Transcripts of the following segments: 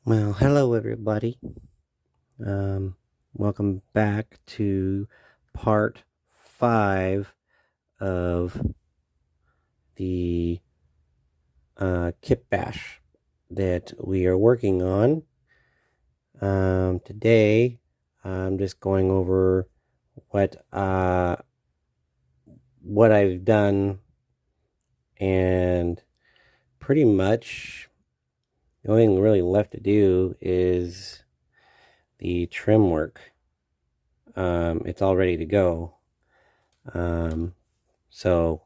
Well, hello everybody. Welcome back to part 5 of the kit bash that we are working on. Today, I'm just going over what what I've done, and pretty much the only thing really left to do is the trim work. It's all ready to go. So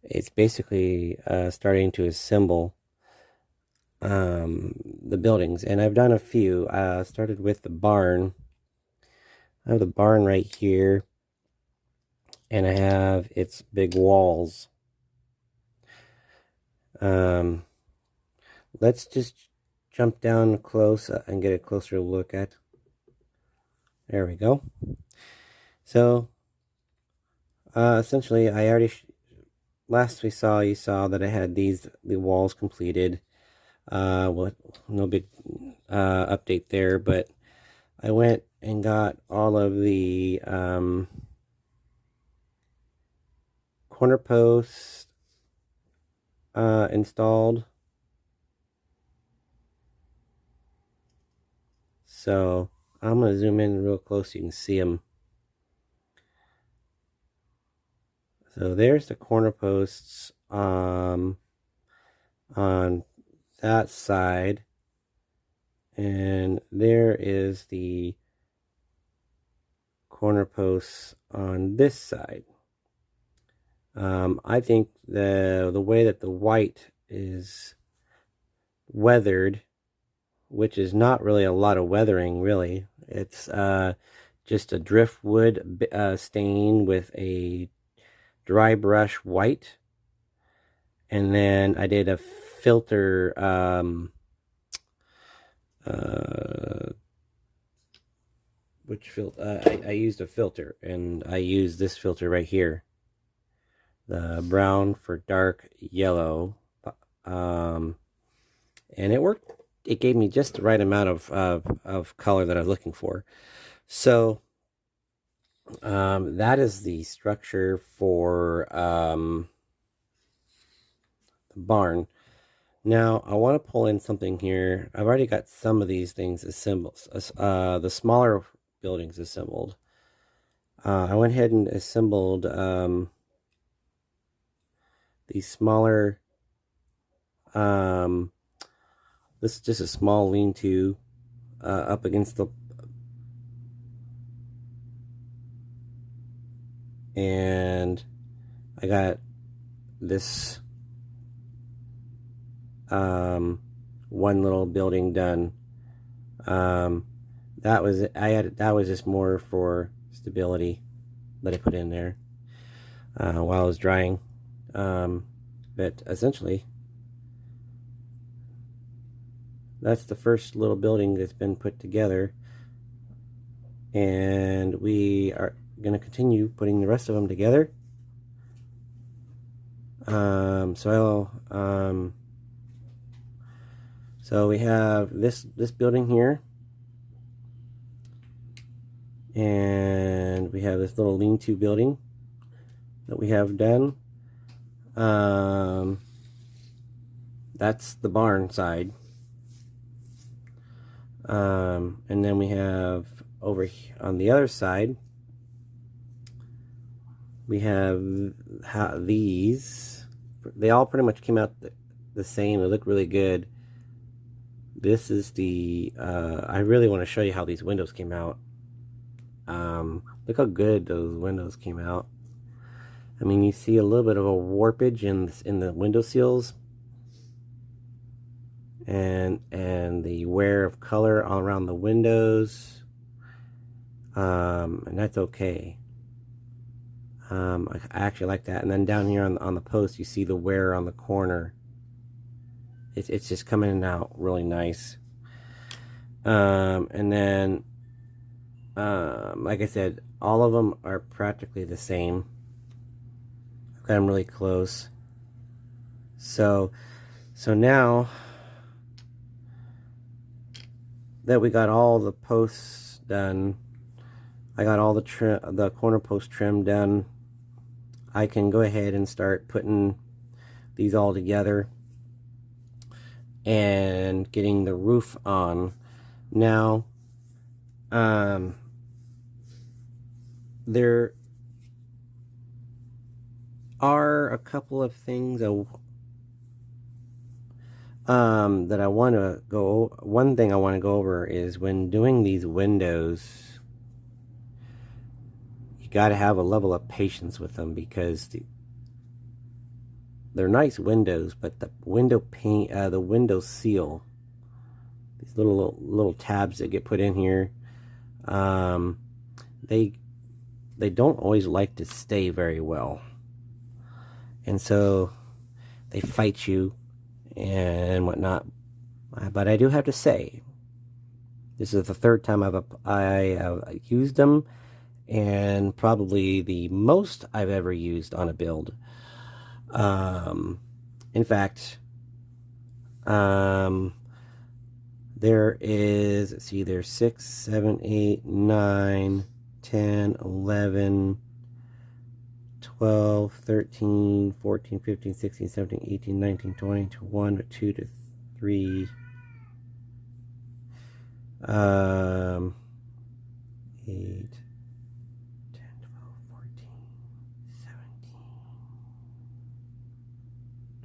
it's basically starting to assemble the buildings, and I've done a few. Started with the barn. I have the barn right here, and I have its big walls. Um, let's just jump down close and get a closer look at. There we go. So essentially, I already last you saw that I had the walls completed. Well, no big update there, but I went and got all of the corner posts installed. So I'm going to zoom in real close so you can see them. So there's the corner posts on that side. And there is the corner posts on this side. I think the way that the white is weathered, which is not really a lot of weathering, really. It's just a driftwood stain with a dry brush white. And then I did a filter, which filter? I used a filter, and I used this filter right here. The brown for dark yellow. And it worked. It gave me just the right amount of color that I was looking for. So that is the structure for the barn. Now I want to pull in something here. I've already got some of these things assembled, the smaller buildings assembled. I went ahead and assembled these smaller. This is just a small lean-to up against the, and I got this one little building done. That was just more for stability that I put in there while I was drying. But essentially, that's the first little building that's been put together, and we are going to continue putting the rest of them together. So we have this building here, and we have this little lean-to building that we have done. That's the barn side. And then we have over here on the other side, we have these. They all pretty much came out the same. They look really good. This is the, I really want to show you how these windows came out. Look how good those windows came out. I mean, you see a little bit of a warpage in the window seals, and the wear of color all around the windows, and that's okay. I actually like that. And then down here on the post, you see the wear on the corner. It's just coming out really nice. And then, like I said, all of them are practically the same. I've got them really close. So now that we got all the posts done, I got all the corner post trim done, I can go ahead and start putting these all together and getting the roof on. Now, there are a couple of things that I want to go. One thing I want to go over is when doing these windows, you got to have a level of patience with them, because they're nice windows, but the window paint, the window seal, these little tabs that get put in here, they don't always like to stay very well, and so they fight you and whatnot. But I do have to say, this is the third time I have used them, and probably the most I've ever used on a build. In fact, there is, let's see, there's 6, 7, 8, 9, 10, 11, 12, 13, 14, 15, 16, 17, 18, 19, 20, to 1, to 2, to 3, 8, 10, 12, 14, 17,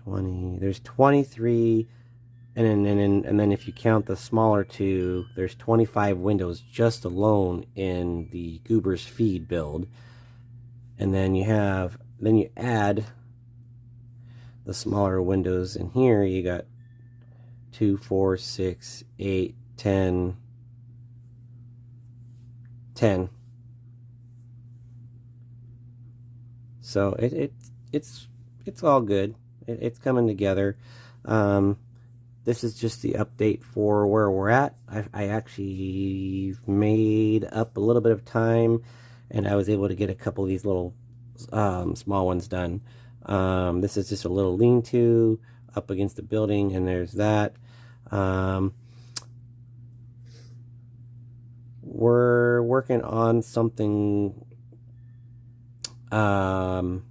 20. There's 23, and then if you count the smaller two, there's 25 windows just alone in the Goobers feed build. And then you add the smaller windows in here. You got 2, 4, 6, 8, 10. So it's all good. It's coming together. This is just the update for where we're at. I actually made up a little bit of time, and I was able to get a couple of these little small ones done. This is just a little lean-to up against the building, and there's that. We're working on something, some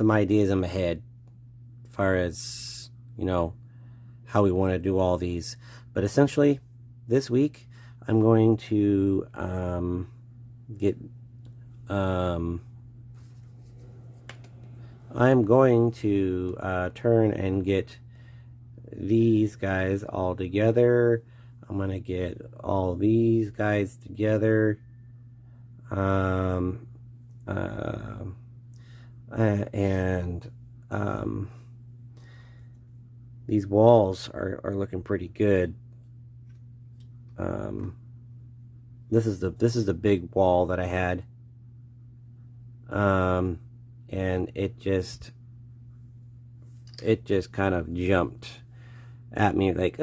ideas in my head as far as, you know, how we want to do all these. But essentially, this week I'm going to turn and get these guys all together. I'm gonna get all these guys together, these walls are looking pretty good. This is the big wall that I had, and it just kind of jumped at me like,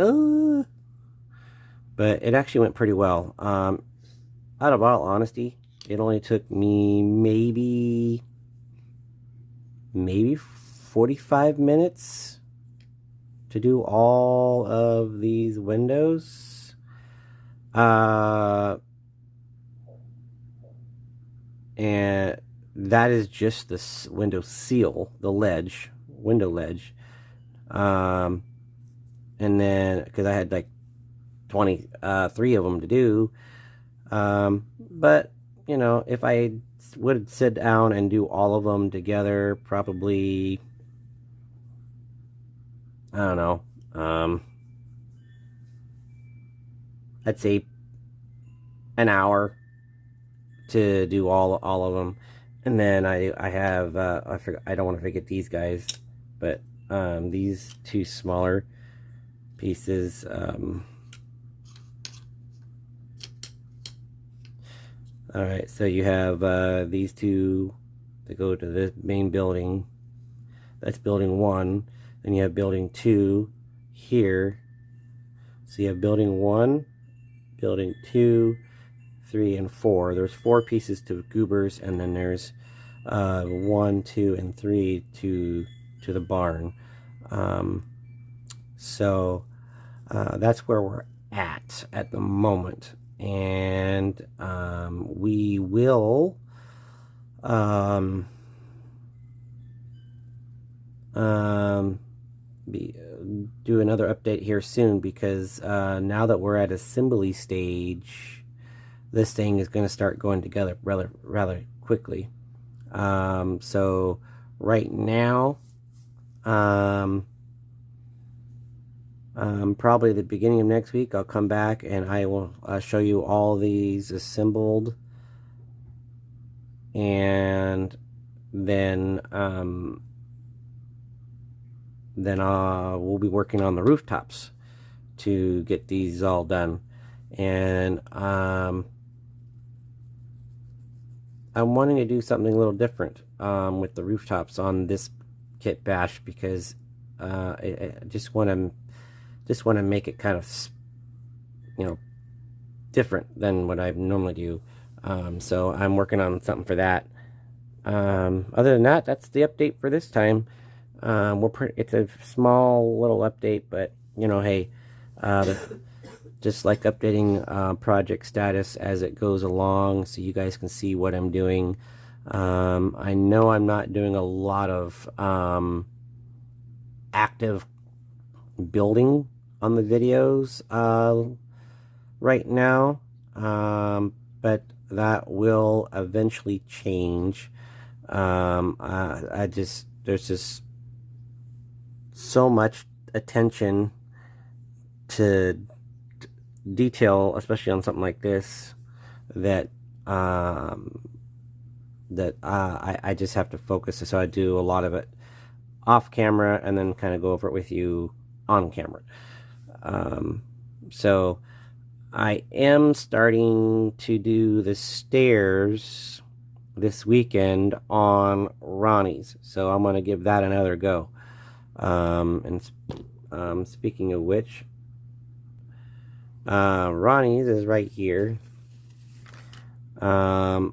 but it actually went pretty well. Out of all honesty, it only took me maybe 45 minutes to do all of these windows. And that is just the window seal, the window ledge. And then, because I had like 23 of them to do, but you know, if I would sit down and do all of them together, probably, I don't know, I'd say an hour to do all of them. And then I have I forgot, I don't want to forget these guys, but these two smaller pieces, all right, so you have these two that go to the main building. That's building 1. Then you have building 2 here. So you have building 1, building 2, 3, and 4. There's 4 pieces to Goobers, and then there's 1, 2, and 3 to the barn. So that's where we're at the moment. And we will do another update here soon, because now that we're at assembly stage, this thing is going to start going together rather quickly. So right now, probably the beginning of next week, I'll come back and I will show you all these assembled, and then we'll be working on the rooftops to get these all done. And I'm wanting to do something a little different with the rooftops on this kit bash, because I just want to make it kind of, you know, different than what I normally do. So I'm working on something for that. Other than that, that's the update for this time. It's a small little update, but you know, hey, just like updating project status as it goes along, so you guys can see what I'm doing. I know I'm not doing a lot of active building on the videos right now, but that will eventually change. There's just so much attention to detail, especially on something like this, that I just have to focus. So I do a lot of it off camera and then kind of go over it with you on camera. So I am starting to do the stairs this weekend on Ronnie's, so I'm going to give that another go. Speaking of which, Ronnie's is right here. I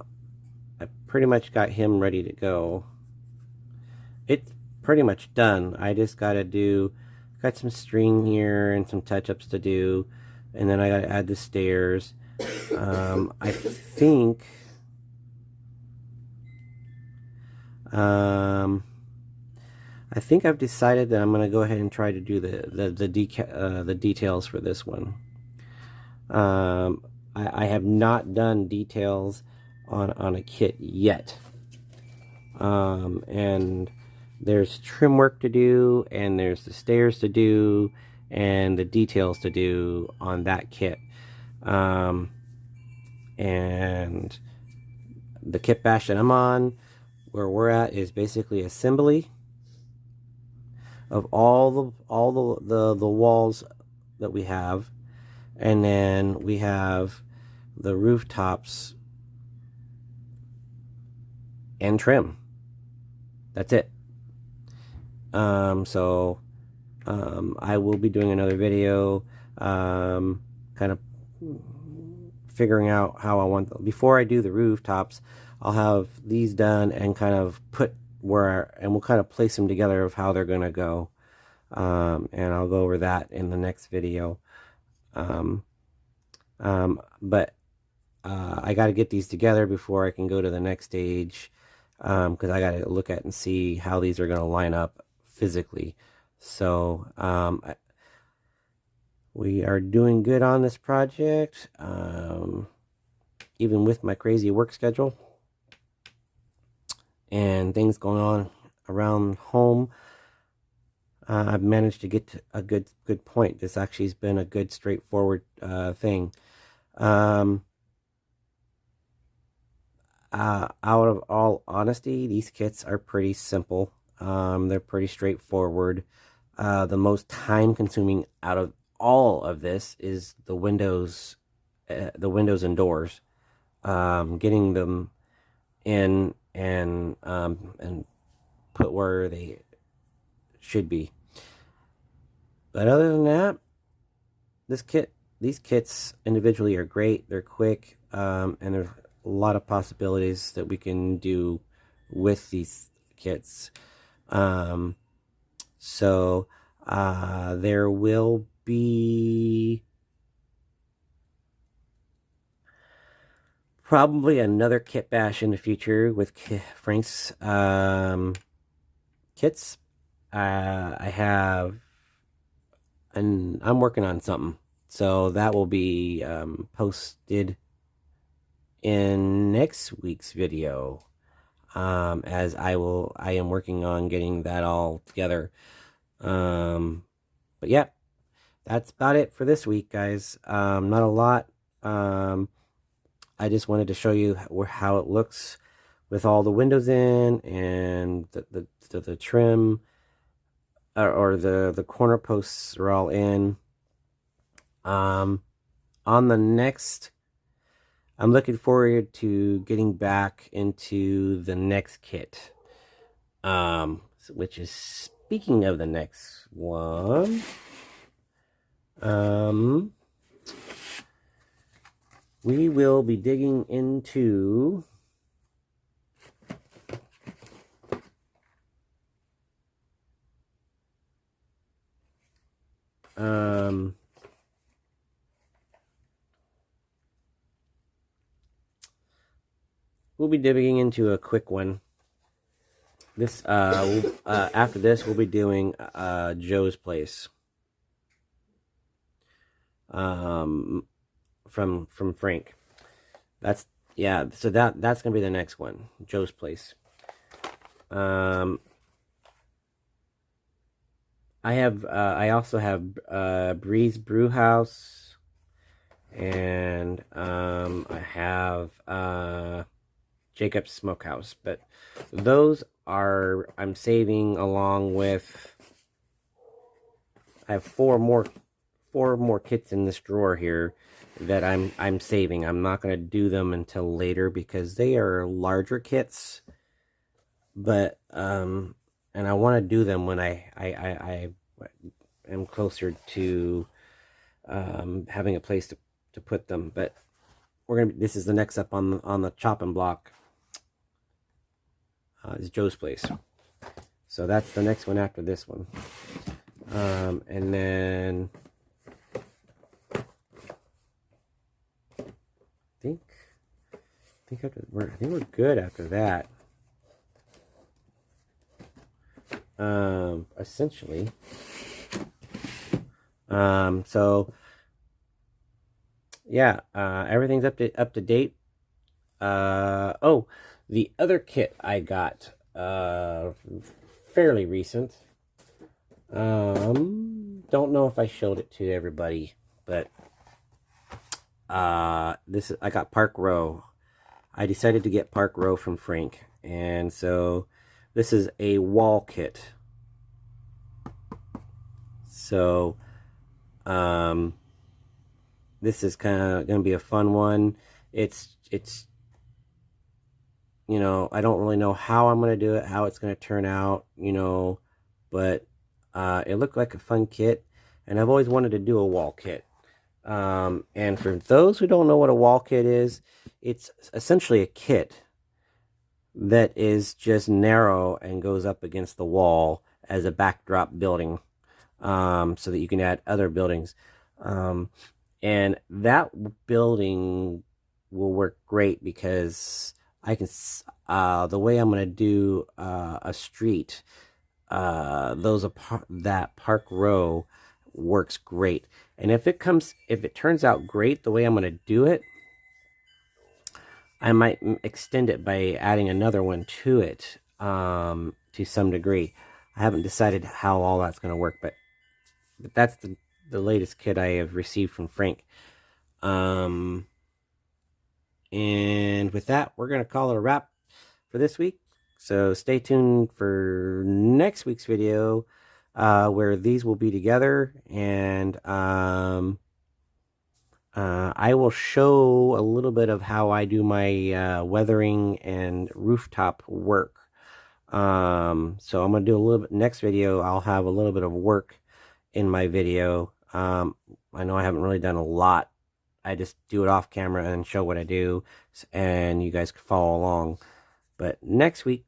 pretty much got him ready to go. It's pretty much done. I just got some string here and some touch-ups to do, and then I got to add the stairs. I think I've decided that I'm going to go ahead and try to do the details for this one. I have not done details on a kit yet, and there's trim work to do, and there's the stairs to do, and the details to do on that kit. And the kit bash that I'm on, where we're at, is basically assembly of all the walls that we have, and then we have the rooftops and trim. That's it. I will be doing another video, kind of figuring out how I want. Before I do the rooftops, I'll have these done and kind of we'll kind of place them together of how they're gonna go, and I'll go over that in the next video. But I got to get these together before I can go to the next stage, because I got to look at and see how these are going to line up physically. So we are doing good on this project, even with my crazy work schedule and things going on around home. I've managed to get to a good point. This actually has been a good straightforward thing. Out of all honesty, these kits are pretty simple. They're pretty straightforward. The most time consuming out of all of this is the windows and doors, getting them in and put where they should be. But other than that, these kits individually are great. They're quick, and there's a lot of possibilities that we can do with these kits. So there will be Probably another kit bash in the future with Frank's kits. I have, and I'm working on something, so that will be posted in next week's video. As I am working on getting that all together. But yeah, that's about it for this week, guys. Not a lot. I just wanted to show you how it looks with all the windows in and the trim or the corner posts are all in. On the next, I'm looking forward to getting back into the next kit, which is, speaking of the next one, we will be digging into we'll be digging into a quick one. This after this we'll be doing Joe's Place. From Frank. That's, yeah, so that's gonna be the next one, Joe's Place. I also have Breeze Brew House, and I have Jacob's Smokehouse, but those are, I'm saving, along with, I have four more kits in this drawer here that I'm saving. I'm not going to do them until later because they are larger kits, but and I want to do them when I am closer to having a place to put them. But this is the next up on the chopping block. Is Joe's Place. So that's the next one after this one. And then I think we're good after that. Essentially. So yeah, everything's up to date. Oh, the other kit I got fairly recent. Don't know if I showed it to everybody, but I got Park Row. I decided to get Park Row from Frank, and so this is a wall kit. So this is kind of going to be a fun one. It's you know, I don't really know how I'm going to do it, how it's going to turn out, you know, but it looked like a fun kit, and I've always wanted to do a wall kit. And for those who don't know what a wall kit is, it's essentially a kit that is just narrow and goes up against the wall as a backdrop building, so that you can add other buildings. And that building will work great because I can, the way I'm going to do a street, that Park Row works great. And if it turns out great the way I'm going to do it, I might extend it by adding another one to it, to some degree. I haven't decided how all that's going to work, but that's the latest kit I have received from Frank. And with that, we're going to call it a wrap for this week. So stay tuned for next week's video, where these will be together, and I will show a little bit of how I do my weathering and rooftop work. So I'm going to do a little bit, next video I'll have a little bit of work in my video. I know I haven't really done a lot. I just do it off camera and show what I do, and you guys can follow along. But next week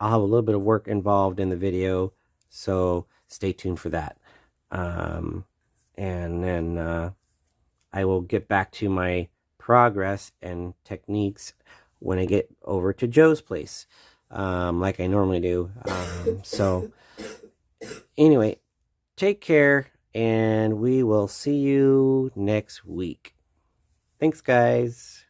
I'll have a little bit of work involved in the video, so stay tuned for that. And then I will get back to my progress and techniques when I get over to Joe's place, like I normally do. So anyway, take care, and we will see you next week. Thanks, guys.